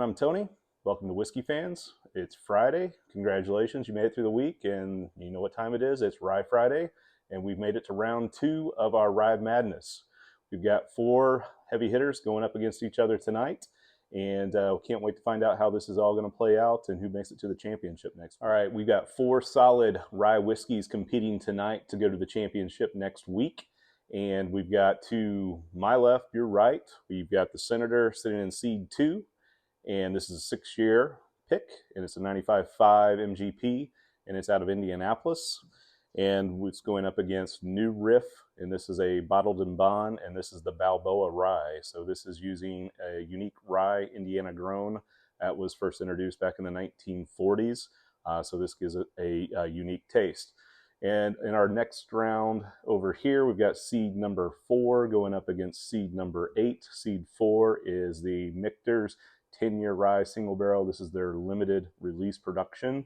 I'm Tony. Welcome to Whiskey Fans. It's Friday. Congratulations, you made it through the week, and you know what time it is. It's Rye Friday, and we've made it to round 2 of our Rye Madness. We've got 4 heavy hitters going up against each other tonight, and can't wait to find out how this is all going to play out and who makes it to the championship next. All right, we've got 4 solid rye whiskeys competing tonight to go to the championship next week. And we've got, to my left, your right, we've got the Senator sitting in seed 2. And this is a 6-year pick, and it's a 95.5 MGP, and it's out of Indianapolis. And it's going up against New Riff, and this is a bottled in bond, and this is the Balboa Rye. So this is using a unique rye, Indiana grown, that was first introduced back in the 1940s. So this gives it a unique taste. And in our next round over here, we've got seed number 4 going up against seed number 8. Seed 4 is the Michter's 10-year rye single barrel. This is their limited release production.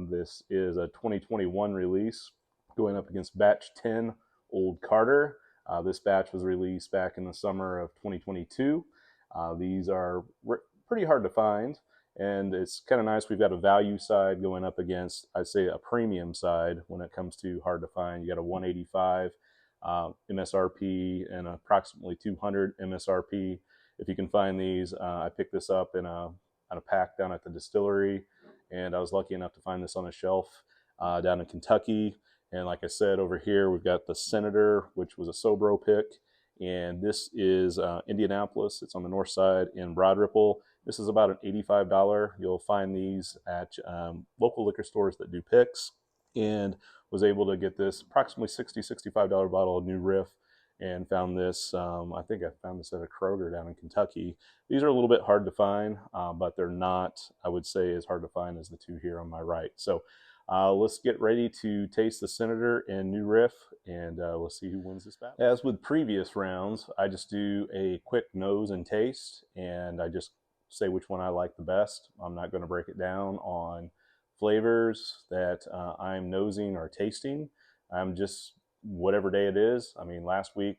This is a 2021 release going up against batch 10, Old Carter. This batch was released back in the summer of 2022. These are pretty hard to find. And it's kind of nice. We've got a value side going up against, I'd say, a premium side when it comes to hard to find. You got a 185 MSRP and approximately 200 MSRP. If you can find these, I picked this up in a pack down at the distillery, and I was lucky enough to find this on a shelf down in Kentucky. And like I said, over here we've got the Senator, which was a Sobro pick, and this is Indianapolis. It's on the north side in Broad Ripple. This is about an $85. You'll find these at local liquor stores that do picks, and was able to get this approximately $65 bottle of New Riff, and found this, I think I found this at a Kroger down in Kentucky. These are a little bit hard to find, but they're not, I would say, as hard to find as the 2 here on my right. So let's get ready to taste the Senator and New Riff, and let's see who wins this battle. As with previous rounds, I just do a quick nose and taste, and I just say which one I like the best. I'm not going to break it down on flavors that I'm nosing or tasting. I'm just, whatever day it is. I mean, last week,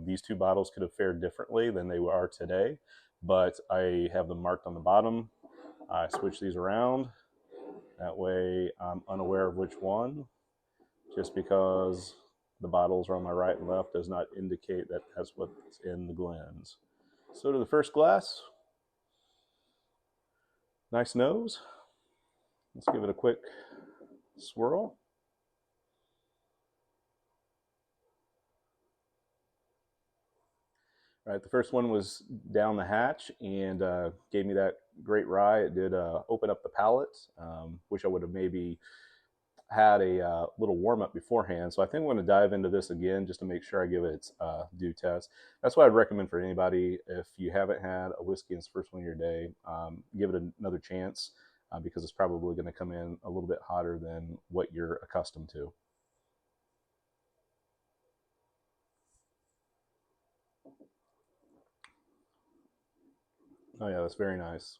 these 2 bottles could have fared differently than they are today, but I have them marked on the bottom. I switch these around. That way I'm unaware of which one. Just because the bottles are on my right and left does not indicate that that's what's in the Glens. So to the first glass. Nice nose. Let's give it a quick swirl. All right, the first one was down the hatch and gave me that great rye. It did open up the palate. Wish I would have maybe had a little warm up beforehand. So I think I'm going to dive into this again just to make sure I give it its due test. That's what I'd recommend for anybody. If you haven't had a whiskey and it's the first one of your day, give it another chance because it's probably going to come in a little bit hotter than what you're accustomed to. Oh yeah, that's very nice.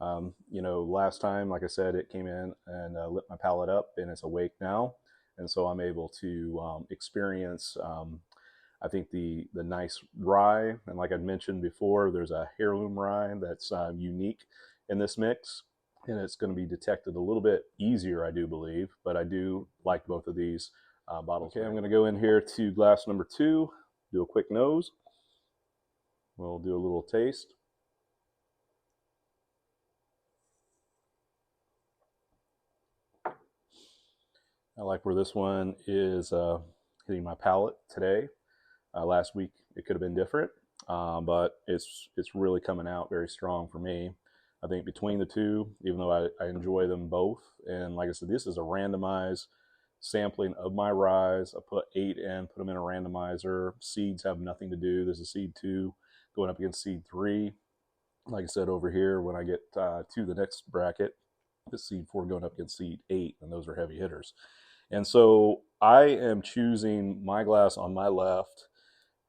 Last time, like I said, it came in and lit my palate up, and it's awake now, and so I'm able to experience, I think, the nice rye. And like I'd mentioned before, there's a heirloom rye that's unique in this mix, and it's going to be detected a little bit easier, I do believe, but I do like both of these bottles. Okay, I'm going to go in here to glass number 2, do a quick nose. We'll do a little taste. I like where this one is hitting my palate today. Last week it could have been different, but it's really coming out very strong for me. I think between the 2, even though I enjoy them both, and like I said, this is a randomized sampling of my ryes. I put 8 in, put them in a randomizer. Seeds have nothing to do. This is seed 2 going up against seed 3. Like I said, over here, when I get to the next bracket, it's seed 4 going up against seed 8, and those are heavy hitters. And so I am choosing my glass on my left,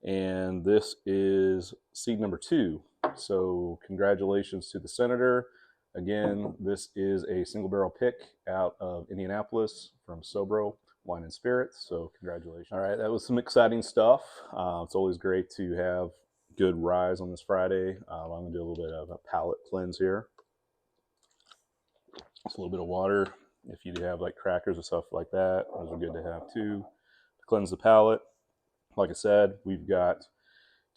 and this is seed number 2. So congratulations to the Senator. Again, this is a single barrel pick out of Indianapolis from Sobro Wine and Spirits. So congratulations. All right, that was some exciting stuff. It's always great to have good ryes on this Friday. I'm going to do a little bit of a palate cleanse here. Just a little bit of water. If you have like crackers or stuff like that, those are good to have too, to cleanse the palate. Like I said, we've got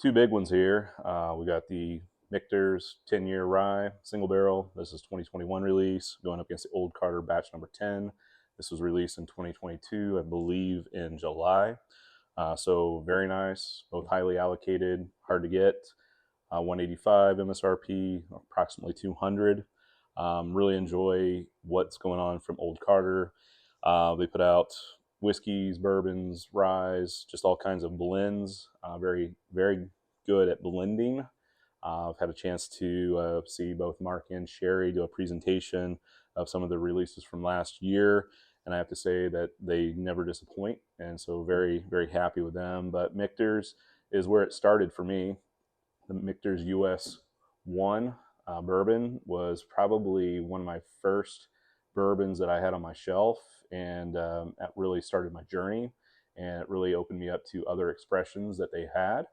two big ones here. We got the Michter's 10-year rye single barrel. This is 2021 release, going up against the Old Carter batch number 10. This was released in 2022, I believe, in July. So very nice, both highly allocated, hard to get. 185 MSRP, approximately 200. Really enjoy what's going on from Old Carter. They put out whiskeys, bourbons, ryes, just all kinds of blends. Very, very good at blending. I've had a chance to see both Mark and Sherry do a presentation of some of the releases from last year, and I have to say that they never disappoint, and so very, very happy with them. But Michter's is where it started for me. The Michter's US 1 bourbon was probably one of my first bourbons that I had on my shelf, and that really started my journey, and it really opened me up to other expressions that they had,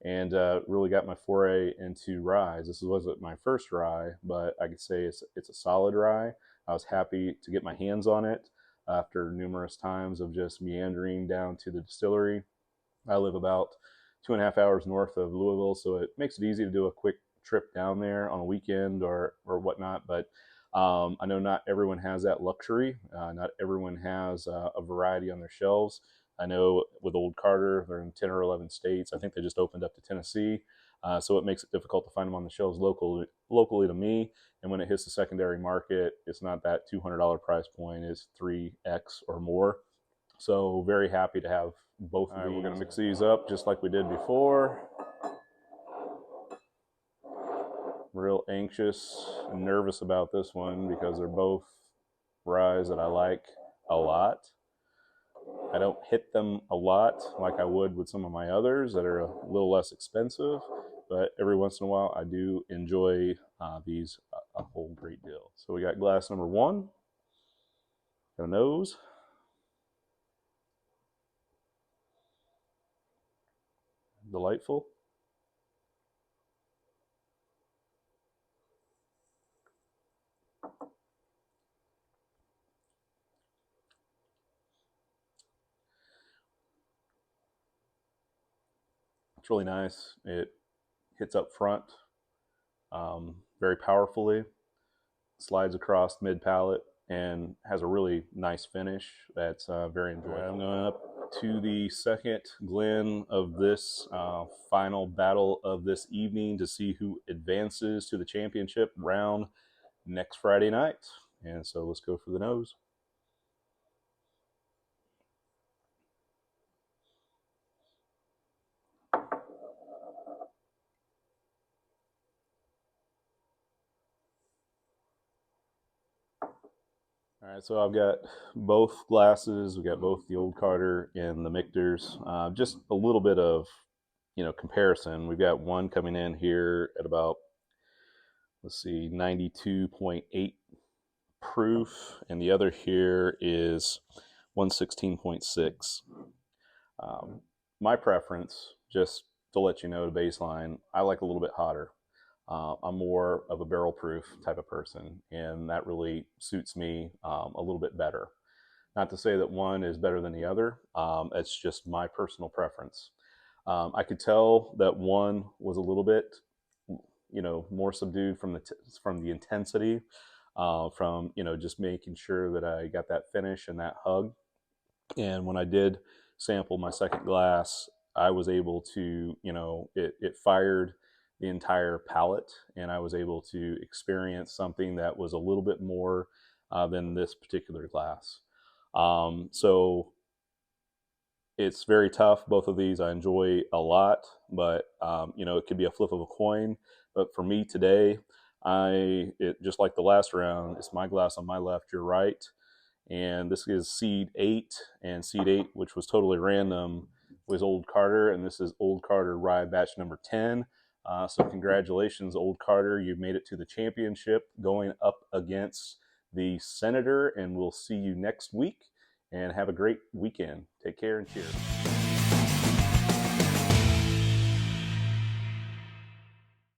and really got my foray into ryes. This wasn't my first rye, but I could say it's a solid rye. I was happy to get my hands on it after numerous times of just meandering down to the distillery. I live about 2.5 hours north of Louisville, so it makes it easy to do a quick trip down there on a weekend or whatnot. But I know not everyone has that luxury. Not everyone has a variety on their shelves. I know with Old Carter, they're in 10 or 11 states. I think they just opened up to Tennessee. So it makes it difficult to find them on the shelves locally to me. And when it hits the secondary market, it's not that $200 price point, it's 3x or more. So very happy to have both of these. We're going to mix these up just like we did before. Real anxious and nervous about this one because they're both ryes that I like a lot. I don't hit them a lot like I would with some of my others that are a little less expensive, but every once in a while I do enjoy these a whole great deal. So we got glass number 1, got a nose. Delightful. It's really nice. It hits up front very powerfully, slides across mid palate, and has a really nice finish that's very enjoyable. Right, I'm going up to the second Glen of this final battle of this evening to see who advances to the championship round next Friday night. And so let's go for the nose. All right, so I've got both glasses. We got both the Old Carter and the Michter's. Just a little bit of, comparison. We've got one coming in here at about, let's see, 92.8 proof, and the other here is 116.6. My preference, just to let you know, the baseline, I like a little bit hotter. I'm more of a barrel proof type of person, and that really suits me a little bit better. Not to say that one is better than the other. It's just my personal preference. I could tell that one was a little bit, more subdued from the intensity, from just making sure that I got that finish and that hug. And when I did sample my second glass, I was able to, it fired the entire palate, and I was able to experience something that was a little bit more than this particular glass. So it's very tough. Both of these I enjoy a lot, but it could be a flip of a coin. But for me today, just like the last round, it's my glass on my left, your right. And this is seed 8, and seed 8, which was totally random, was Old Carter, and this is Old Carter Rye batch number 10. So congratulations, Old Carter. You've made it to the championship, going up against the Senator, and we'll see you next week. And have a great weekend. Take care and cheers.